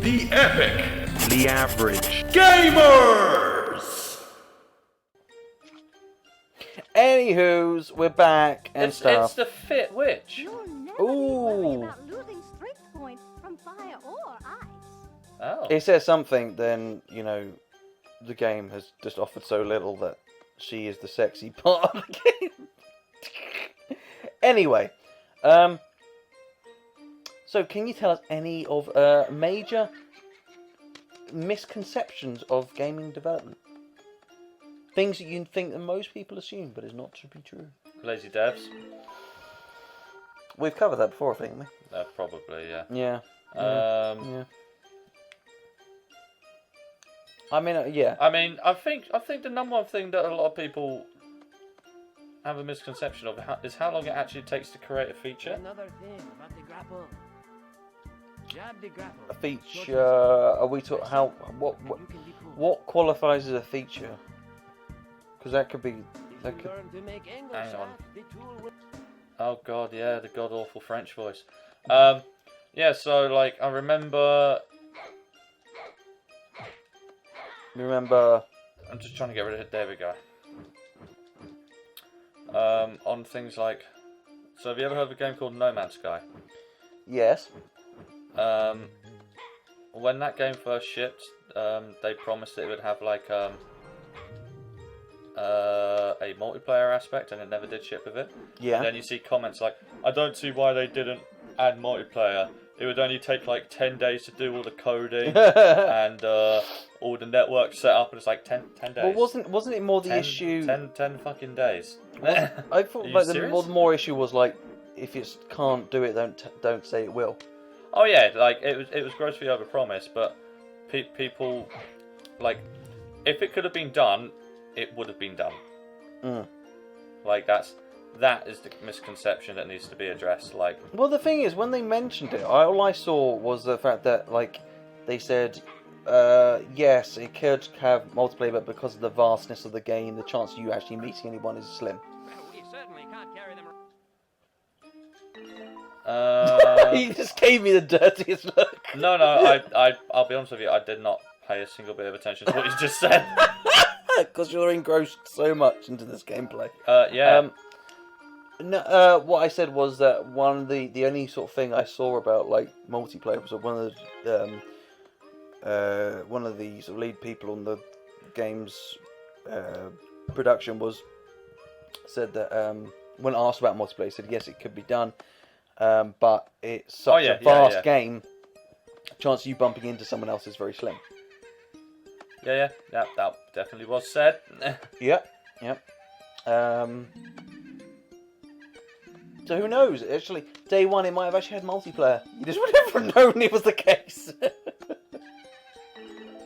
the epic, the average gamers. Anywho's, we're back and stuff. It's the fit witch. You'll never Ooh. be about losing strength points from fire or ice. Oh. It says something, then, you know, the game has just offered so little that she is the sexy part of the game. Anyway, so can you tell us any of major misconceptions of gaming development? Things that you think that most people assume, but is not to be true. Lazy devs. We've covered that before, I think, haven't we? Probably, yeah. Yeah. Yeah. I mean, yeah. I mean, I think the number one thing that a lot of people have a misconception of is how long it actually takes to create a feature. Another thing about the grapple. Jab the grapple. A feature. Are we talking how? What qualifies as a feature? Because that could be. That could. Hang on. Oh god, yeah, the god awful French voice. Yeah, so like I remember. I'm just trying to get rid of it. There we go. On things like, so have you ever heard of a game called No Man's Sky? Yes. When that game first shipped, they promised it would have like a multiplayer aspect, and it never did ship with it. Yeah. And then you see comments like, I don't see why they didn't add multiplayer. It would only take like 10 days to do all the coding and all the network set up, and it's like 10 days. Well, wasn't it more the 10, issue? 10 fucking days. I thought like the more issue was like, if you can't do it, don't say it will. Oh yeah, like it was grossly overpromised, but people like, if it could have been done, it would have been done. Mm. Like that is the misconception that needs to be addressed. Like, well, the thing is, when they mentioned it, all I saw was the fact that like they said, yes, it could have multiplayer, but because of the vastness of the game, the chance of you actually meeting anyone is slim. We certainly can't carry them. He just gave me the dirtiest look. No, I'll be honest with you, I did not pay a single bit of attention to what you just said. Because you're engrossed so much into this gameplay. Yeah. No, what I said was that the only sort of thing I saw about like multiplayer was that one of the sort of lead people on the game's production said that when asked about multiplayer, he said yes, it could be done, but it's such a vast game. Chance of you bumping into someone else is very slim. Yeah, that definitely was said. Yep. So who knows? Actually, day one it might have actually had multiplayer. You just would never known it was the case.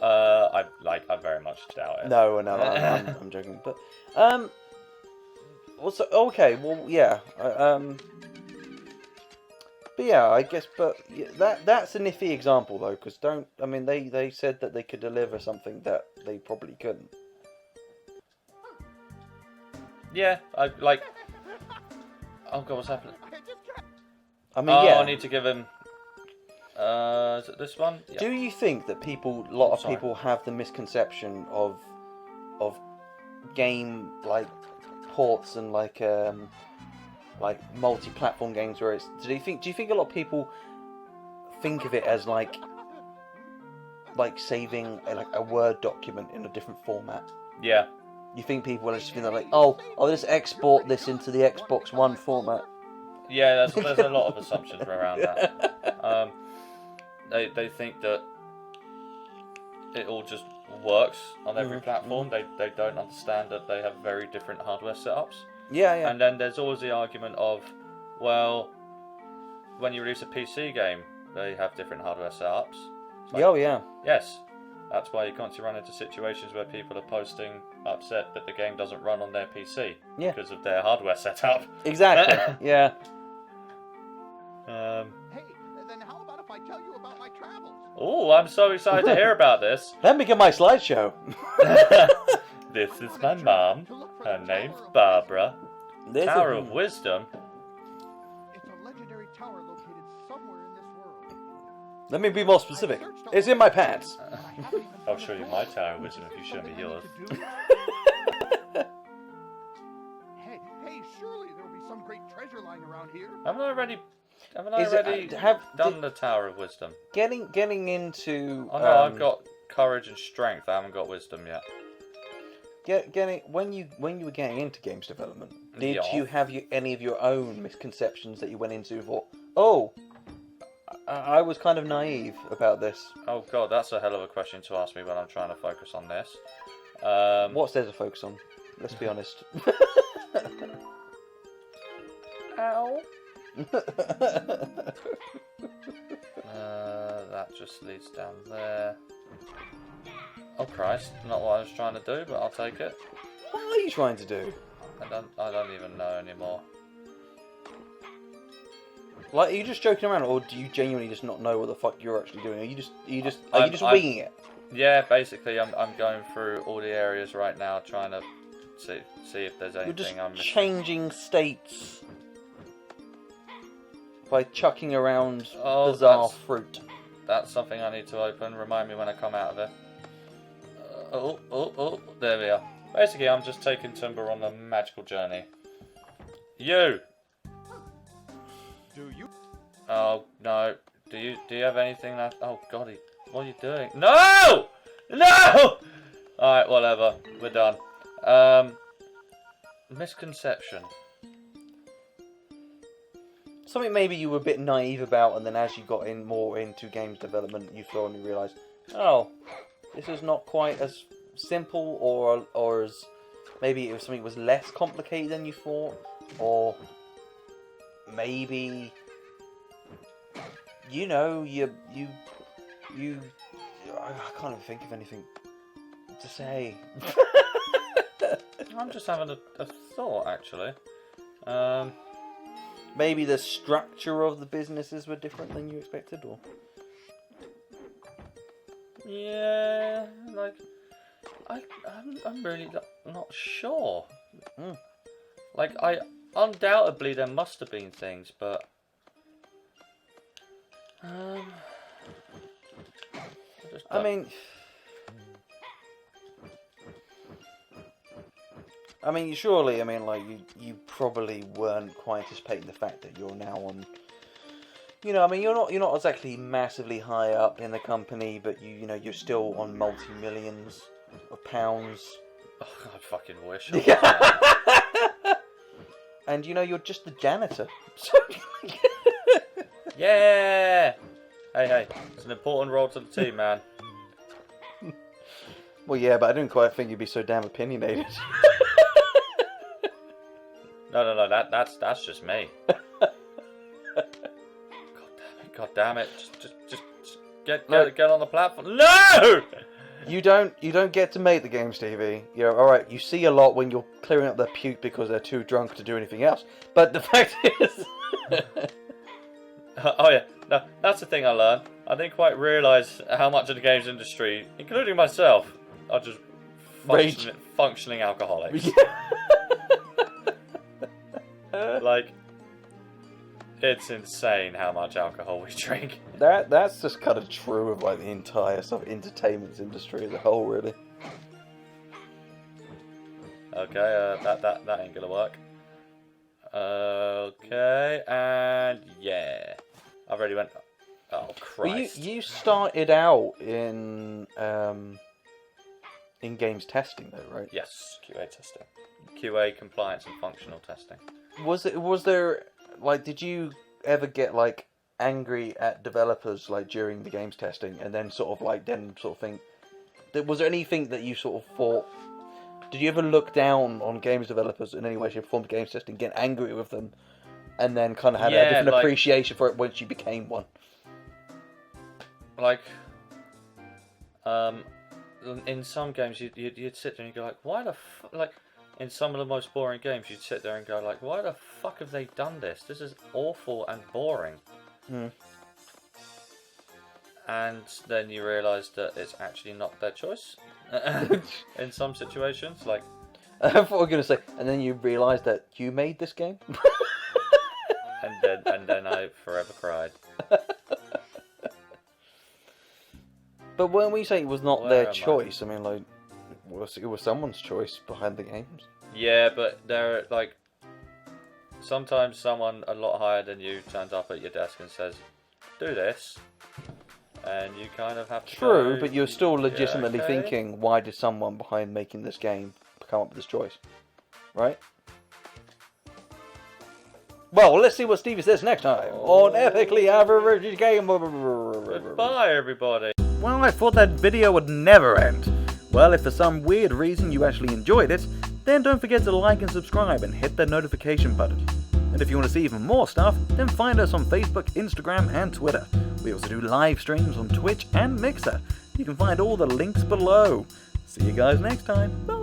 I very much doubt it. No, I'm joking. But also okay, well, yeah. But yeah, I guess. But yeah, that's an iffy example though, because they said that they could deliver something that they probably couldn't. Yeah, I like. Oh god, what's happening? I mean, yeah. I need to give him. Is it this one? Yeah. Do you think that a lot of people have the misconception of game like ports and like multi-platform games where it's? Do you think a lot of people think of it as like saving a Word document in a different format? Yeah. You think people are just think like, oh, just export this into the Xbox One format? Yeah, there's a lot of assumptions around that. They think that it all just works on every platform. They don't understand that they have very different hardware setups. Yeah. And then there's always the argument of, well, when you release a PC game, they have different hardware setups. Like, oh yeah. Yes. That's why you constantly run into situations where people are posting upset that the game doesn't run on their PC because of their hardware setup. Exactly. Yeah. Hey, then how about if I tell you about my travels? Oh, I'm so excited to hear about this. Let me get my slideshow. This is my mom. Her name's Barbara. Tower of Wisdom. It's a legendary tower located somewhere in this world. Let me be more specific. It's in my pants. I'll show you my Tower of Wisdom if you show me yours. Hey, surely there'll be some great treasure lying around here. Haven't I already done the Tower of Wisdom? Getting into. Oh no, I've got courage and strength. I haven't got wisdom yet. When you were getting into games development, did Yeah. you have any of your own misconceptions that you went into? For oh, I was kind of naive about this. Oh god, that's a hell of a question to ask me when I'm trying to focus on this. What's there to focus on? Let's be honest. Ow. That just leads down there. Oh Christ, not what I was trying to do, but I'll take it. What are you trying to do? I don't even know anymore. Like, are you just joking around, or do you genuinely just not know what the fuck you're actually doing? Are you just I'm winging it? Yeah, basically I'm going through all the areas right now trying to see if there's anything You're just I'm missing. changing states by chucking around Oh, bizarre fruit. That's something I need to open. Remind me when I come out of it. Oh, there we are. Basically, I'm just taking Tomba on a magical journey. You! Do you? Oh, no. Do you have anything that... Oh, God, what are you doing? No! No! Alright, whatever. We're done. Misconception. Something maybe you were a bit naive about, and then as you got more into games development, you slowly realised, oh, this is not quite as simple, or as maybe it was something that was less complicated than you thought, or maybe you I can't even think of anything to say. I'm just having a thought, actually. Maybe the structure of the businesses were different than you expected, or Yeah, like... I'm really not sure. Like, undoubtedly there must have been things, but... I mean, surely, like, you probably weren't quite anticipating the fact that you're now on, you're not exactly massively high up in the company, but you're still on multi-millions of pounds. Oh, I fucking wish. And you're just the janitor. Yeah! Hey, it's an important role to the team, man. Well, yeah, but I didn't quite think you'd be so damn opinionated. No, that's just me. God damn it. Just get on the platform. No! You don't get to make the game, Stevie. Alright, you see a lot when you're clearing up their puke because they're too drunk to do anything else. But the fact is... Oh yeah, no, that's the thing I learned. I didn't quite realise how much of the games industry, including myself, are just functioning alcoholics. Like, it's insane how much alcohol we drink. That's just kind of true of like the entire sort of entertainment industry as a whole, really. Okay, that ain't gonna work. Okay, and yeah, I've already went. Oh Christ! Well, you started out in games testing, though, right? Yes, QA testing, QA compliance and functional testing. Was there like, did you ever get like angry at developers like during the games testing, and then sort of think that was there anything that you sort of thought? Did you ever look down on games developers in any way, shape, or form, games testing, get angry with them, and then kind of had a different appreciation for it once you became one? Like, in some games you'd sit there and you go like, why the fuck? Like, in some of the most boring games you'd sit there and go like, why the fuck have they done this? This is awful and boring. And then you realise that it's actually not their choice. In some situations, like... I thought you were going to say, and then you realise that you made this game? and then I forever cried. But when we say it was not Where their am I? choice, I mean, like, it was someone's choice behind the games. Yeah, but they're like, sometimes someone a lot higher than you turns up at your desk and says, "Do this," and you kind of have to. True, go, but you're still legitimately yeah, okay. thinking, why did someone behind making this game come up with this choice? Right? Well, let's see what Stevie says next time on Ethically Average Gamer. Goodbye, everybody. Well, I thought that video would never end. Well, if for some weird reason you actually enjoyed it, then don't forget to like and subscribe and hit that notification button. And if you want to see even more stuff, then find us on Facebook, Instagram, and Twitter. We also do live streams on Twitch and Mixer. You can find all the links below. See you guys next time. Bye!